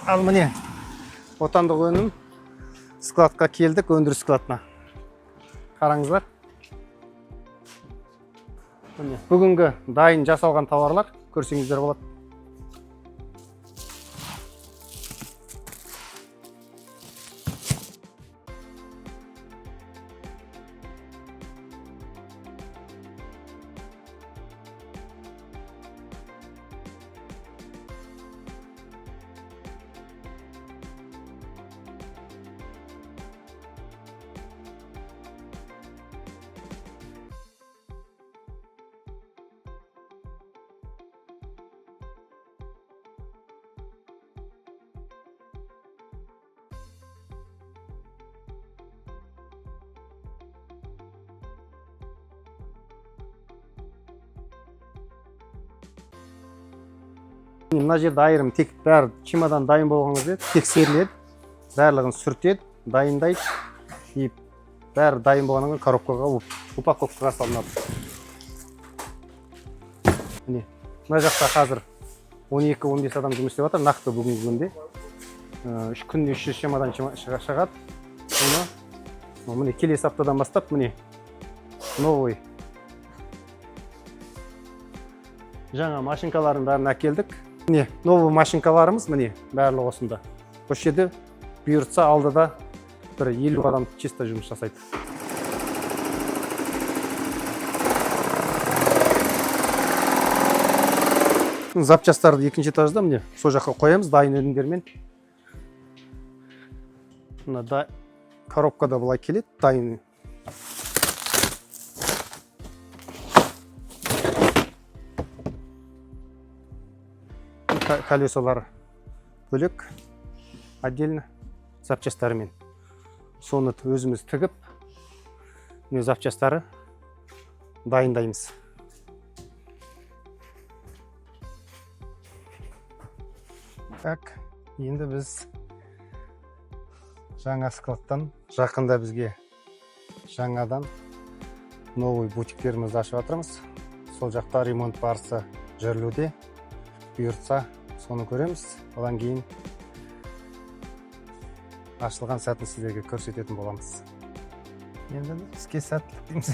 Ал міне отандық өнім складқа келдік, өндіріс складына. Қараңыздар. Міне бүгінгі дайын жасалған тауарлар көрсеңіздер болады. Мына жерде айырым тек бәрі чемодан дайын болған кезде тексеріледі, барлығын сүртеді, дайындайды, и бәрі дайын болғаннан кейін коробкаға упаковкаға салынады. Міне мына жақта қазір 12-15 адам жұмыс істеп жатыр, нақты бүгінгі күнде. 3 күнде 300 чемодан шығады. Міне келесі аптадан бастап міне новый жаңа машинкаларын бәрін әкелдік. Міне новый машинкаларымыз міне барлығы осында. Осы жерде бұйыртса алдыда бір 50 адам чисто жұмыс жасайды. Запчастарды екінші этажда міне сол жаққа қоямыз дайын өнімдермен. Мына коробкада былай келеді, дайын. Колесалар бөлек, отдельно запчастарымен. Соны өзіміз тігіп, запчастары дайындаймыз. Так, енді біз жаңа складтан жақында бізге жаңадан новый бутиктерімізді ашып жатырмыз. Сол жақта ремонт барысы жүрілуде. Бұйыртса соны көреміз. Одан кейін ашылған сәтін сіздерге көрсететін боламыз. Енді іске сәттілік дейміз.